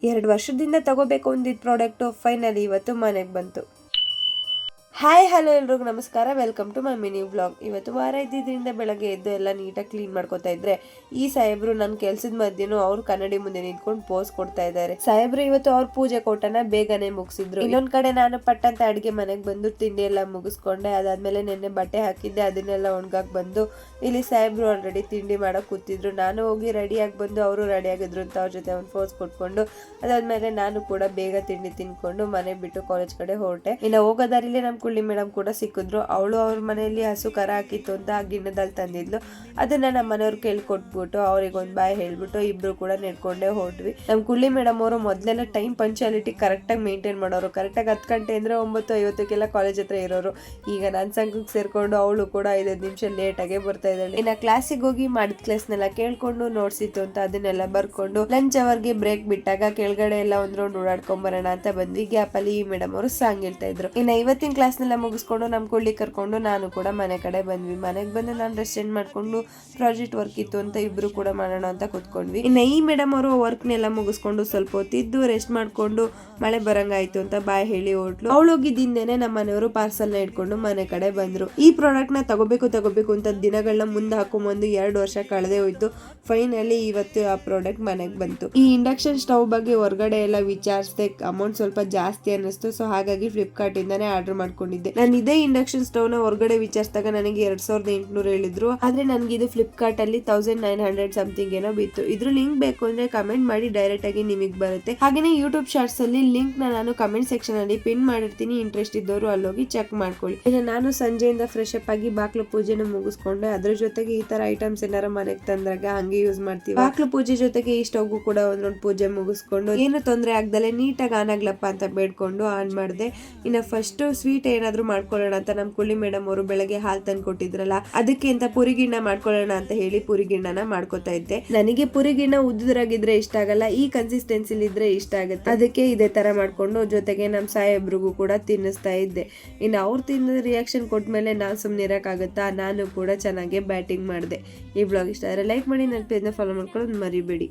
2 ವರ್ಷದಿಂದ ತಗೋಬೇಕು ಅಂದಿದ್ದ product finally ಇವತ್ತು ಮನೆಗೆ ಬಂತು. ಹಾಯ್ ಹಲೋ ಎಲ್ರಿಗೂ ನಮಸ್ಕಾರ, welcome to my mini vlog. ಇವತ್ತು ವಾರ ಇದ್ದಿದ್ದರಿಂದ ಬೆಳಗ್ಗೆ ಎದ್ದು ಎಲ್ಲ ನೀಟಾಗಿ ಕ್ಲೀನ್ ಮಾಡ್ಕೊತಾ ಇದ್ರೆ ಈ ಸಾಹೇಬ್ರು ನನ್ನ ಕೆಲ್ಸದ ಮಧ್ಯೆನೂ ಅವ್ರು ಕನ್ನಡಿ ಮುಂದೆ ನಿಂತ್ಕೊಂಡು ಪೋಸ್ ಕೊಡ್ತಾ ಇದ್ದಾರೆ. ಸಾಹೇಬ್ರು ಇವತ್ತು ಅವ್ರ ಪೂಜೆ ಕೋಟನ ಬೇಗನೆ ಮುಗಿಸಿದ್ರು. ಇನ್ನೊಂದ್ ಕಡೆ ನಾನು ಪಟ್ಟಂತ ಅಡಿಗೆ ಮನೆಗೆ ಬಂದು ತಿಂಡಿ ಎಲ್ಲ ಮುಗಿಸ್ಕೊಂಡೆ. ಅದಾದ್ಮೇಲೆ ನೆನ್ನೆ ಬಟ್ಟೆ ಹಾಕಿದ್ದೆ, ಅದನ್ನೆಲ್ಲ ಒಣಗಾಕ್ ಬಂದು ಇಲ್ಲಿ ಸಾಹೇಬ್ರು ಆಲ್ರೆಡಿ ತಿಂಡಿ ಮಾಡಕ್ ಕೂತಿದ್ರು. ನಾನು ಹೋಗಿ ರೆಡಿಯಾಗಿ ಬಂದು ಅವರು ರೆಡಿ ಆಗಿದ್ರು ಅಂತ ಅವ್ರ ಜೊತೆ ಒಂದು ಪೋಸ್ ಕೊಟ್ಕೊಂಡು ಅದಾದ್ಮೇಲೆ ನಾನು ಕೂಡ ಬೇಗ ತಿಂಡಿ ತಿನ್ಕೊಂಡು ಮನೆ ಬಿಟ್ಟು ಕಾಲೇಜ್ ಕಡೆ ಹೊರಟೆ. ಇನ್ನು ಹೋಗೋದಾರಿಲಿ ನಮ್ ಕುಳ್ಳಿ ಮೇಡಮ್ ಕೂಡ ಸಿಕ್ಕಿದ್ರು. ಅವಳು ಅವ್ರ ಮನೆಯಲ್ಲಿ ಹಸು ಕರ ಹಾಕಿತ್ತು ಅಂತ ಆ ಗಿಣ್ಣದಲ್ಲಿ ತಂದಿದ್ಲು. ಅದನ್ನ ನಮ್ಮ ಮನೆಯವ್ರು ಕೇಳ್ಕೊಟ್ಬಿಟ್ಟು ಅವ್ರಿಗೊಂದ್ ಬಾಯ್ ಹೇಳ್ಬಿಟ್ಟು ಇಬ್ರು ಕೂಡ ನೆಡ್ಕೊಂಡೇ ಹೊರಟ್ವಿ. ನಮ್ ಕುಳ್ಳಿ ಮೇಡಮ್ ಅವರು ಮೊದ್ಲೆಲ್ಲ ಟೈಮ್ ಪಂಚುಯಾಲಿಟಿ ಕರೆಕ್ಟ್ ಆಗಿ ಮೇಂಟೈನ್ ಮಾಡೋರು. ಕರೆಕ್ಟ್ ಆಗಿ 10 ಗಂಟೆ ಅಂದ್ರೆ 9:50 ಕಾಲೇಜ್ ಹತ್ರ ಇರೋರು. ಈಗ ನನ್ನ ಸಂಘಕ್ಕೆ ಸೇರ್ಕೊಂಡು ಅವಳು ಕೂಡ 5 ನಿಮಿಷ ಲೇಟ್ ಆಗೇ ಬರ್ತಾ ಇದ್ದಾಳೆ. ಇನ್ನ ಕ್ಲಾಸಿಗೆ ಹೋಗಿ ಮಾಡಿದ ಕ್ಲಾಸ್ನೆಲ್ಲ ಕೇಳ್ಕೊಂಡು ನೋಡ್ಸಿತ್ತು ಅಂತ ಅದನ್ನೆಲ್ಲ ಬರ್ಕೊಂಡು ಲಂಚ್ ಅವರ್ಗೆ ಬ್ರೇಕ್ ಬಿಟ್ಟಾಗ ಕೆಳಗಡೆ ಎಲ್ಲ ಒಂದ್ ರೌಂಡ್ ಓಡಾಡ್ಕೊಂಡ್ ಬರೋಣ ಅಂತ ಬಂದ್ವಿ. ಗ್ಯಾಪ್ ಅಲ್ಲಿ ಈ ಮೇಡಮ್ ಅವರು ಸಾಂಗ್ ಹೇಳ್ತಾ ಇದ್ರು. ಇನ್ನ ಇವತ್ತಿನ ಕ್ಲಾಸ್ನೆಲ್ಲ ಮುಗಿಸ್ಕೊಂಡು ನಮ್ ಕೊಳ್ಳಿ ಕರ್ಕೊಂಡು ನಾನು ಕೂಡ ಮನೆ ಕಡೆ ಬಂದ್ವಿ. ಮನೆಗೆ ಬಂದು ನಾನು ರೆಸ್ಟ್ ಎಂಡ್ ಮಾಡ್ಕೊಂಡು ಪ್ರಾಜೆಕ್ಟ್ ವರ್ಕ್ ಇತ್ತು ಅಂತ ಇಬ್ರು ಕೂಡ ಮಾಡೋಣ ಅಂತ ಕುತ್ಕೊಂಡ್ವಿ. ಇನ್ನ ಈ ಮೇಡಮ್ ಅವರು ವರ್ಕ್ನೆಲ್ಲ ಮುಗಿಸ್ಕೊಂಡು ಸ್ವಲ್ಪ ಹೊತ್ತಿದ್ದು ರೆಸ್ಟ್ ಮಾಡ್ಕೊಂಡು ಮಳೆ ಬರಂಗಾಯ್ತು ಅಂತ ಬಾಯ್ ಹೇಳಿ ಹೊಟ್ಲು. ಅವಳು ಹೋಗಿದ್ದೇನೆ ನಮ್ಮ ಮನೆಯವರು ಪಾರ್ಸಲ್ ನ ಇಟ್ಕೊಂಡು ಮನೆ ಕಡೆ ಬಂದ್ರು. ಈ ಪ್ರಾಡಕ್ಟ್ ನ ತಗೋಬೇಕು ಅಂತ ದಿನಗಳನ್ನ ಮುಂದೆ ಹಾಕೊಂಬಂದು 2 ವರ್ಷ ಕಳೆದೇ ಹೋಯ್ತು. ಫೈನಲಿ ಇವತ್ತು ಆ ಪ್ರಾಡಕ್ಟ್ ಮನೆಗೆ ಬಂತು. ಈ ಇಂಡಕ್ಷನ್ ಸ್ಟವ್ ಬಗ್ಗೆ ಹೊರಗಡೆ ಎಲ್ಲ ವಿಚಾರಿಸಿದೆ, ಅಮೌಂಟ್ ಸ್ವಲ್ಪ ಜಾಸ್ತಿ ಅನ್ನಿಸ್ತು. ಸೊ ಹಾಗಾಗಿ ಫ್ಲಿಪ್ಕಾರ್ಟ್ ಇಂದಾನೆ ಆರ್ಡರ್ ಮಾಡ್ಕೊಂಡಿದ್ದೆ. ನಾನು ಇದೇ ಇಂಡಕ್ಷನ್ ಸ್ಟವ್ ನ ಹೊರಗಡೆ ವಿಚಾರಿಸಿದಾಗ ನನಗೆ 2800 ಹೇಳಿದ್ರು. ಆದ್ರೆ ನನ್ಗೆ ಇದು ಫ್ಲಿಪ್ಕಾರ್ಟ್ ಅಲ್ಲಿ 1900 ಸಮಥಿಂಗ್ ಏನೋ ಬಿತ್ತು. ಇದ್ರ ಲಿಂಕ್ ಬೇಕು ಅಂದ್ರೆ ಕಮೆಂಟ್ ಮಾಡಿ, ಡೈರೆಕ್ಟ್ ಆಗಿ ನಿಮಗೆ ಬರುತ್ತೆ. ಹಾಗೇನೆ ಯೂಟ್ಯೂಬ್ ಶಾರ್ಟ್ಸ್ ಅಲ್ಲಿ ಲಿಂಕ್ ನಾನು ಕಮೆಂಟ್ ಸೆಕ್ಷನ್ ಅಲ್ಲಿ ಪಿನ್ ಮಾಡಿರ್ತೀನಿ. ಇಂಟ್ರೆಸ್ಟ್ ಇದ್ದವರು ಅಲ್ಲೋಗಿ ಚೆಕ್ ಮಾಡ್ಕೊಳ್ಳಿ. ಇನ್ನು ನಾನು ಸಂಜೆಯಿಂದ ಫ್ರೆಶ್ ಅಪ್ ಆಗಿ ಬಾಕ್ಲು ಪೂಜೆನ ಮುಗಿಸ್ಕೊಂಡೆ. ಅದ್ರ ಜೊತೆಗೆ ಈ ತರ ಐಟಮ್ಸ್ ಏನಾರ ಮನೆಗೆ ತಂದ್ರಾಗ ಹಂಗೆ ಯೂಸ್ ಮಾಡ್ತೀವಿ. ಬಾಕ್ಲು ಪೂಜೆ ಜೊತೆಗೆ ಈ ಸ್ಟವ್ ಕೂಡ ಒಂದೊಂದು ಪೂಜೆ ಮುಗಿಸ್ಕೊಂಡು ಏನು ತೊಂದರೆ ಆಗ್ದಲೆ ನೀಟಾಗಿ ಆನ್ ಆಗ್ಲಪ್ಪ ಅಂತ ಬೇಡ್ಕೊಂಡು ಆನ್ ಮಾಡಿದೆ. ಇನ್ನು ಫಸ್ಟ್ ಸ್ವೀಟ್ ಏನಾದ್ರು ಮಾಡ್ಕೊಳ್ಳೋಣ ಅಂತ ನಮ್ ಕುಳ್ಳಿ ಮೇಡಮ್ ಅವರು ಬೆಳಗ್ಗೆ ಹಾಲು ತಂದು ಕೊಟ್ಟಿದ್ರಲ್ಲ, ಅದಕ್ಕೆ ಅಂತ ಪುರಿಗಿಣ್ಣ ಮಾಡ್ಕೊಳ್ಳೋಣ ಅಂತ ಹೇಳಿ ಪುರಿಗಿಣ್ಣನ ಮಾಡ್ಕೊತಾ ಇದ್ದೆ. ನನಗೆ ಪುರಿಗಿಣ್ಣ ಉದ್ದುರಾಗಿದ್ರೆ ಇಷ್ಟ ಆಗಲ್ಲ, ಈ ಕನ್ಸಿಸ್ಟೆನ್ಸಿಲಿ ಇದ್ರೆ ಇಷ್ಟ ಆಗುತ್ತೆ. ಅದಕ್ಕೆ ಇದೇ ತರ ಮಾಡ್ಕೊಂಡು ಜೊತೆಗೆ ನಮ್ ಸಾಹೇಬ್ರಿಗೂ ಕೂಡ ತಿನ್ನಿಸ್ತಾ ಇದ್ದೆ. ಇನ್ನು ಅವ್ರು ತಿನ್ನ ರಿಯಾಕ್ಷನ್ ಕೊಟ್ಮೇಲೆ ನಾವು ಸುಮ್ನೆ ಇರಕ್ಕಾಗತ್ತಾ, ನಾನು ಕೂಡ ಚೆನ್ನಾಗಿ ಬ್ಯಾಟಿಂಗ್ ಮಾಡಿದೆ. ಈ ಬ್ಲಾಗ್ ಇಷ್ಟ ಆದರೆ ಲೈಕ್ ಮಾಡಿ, ನನ್ನ ಪೇಜ್ನ ಫಾಲೋ ಮಾಡ್ಕೊಳ್ಳೋದು ಮರಿಬೇಡಿ.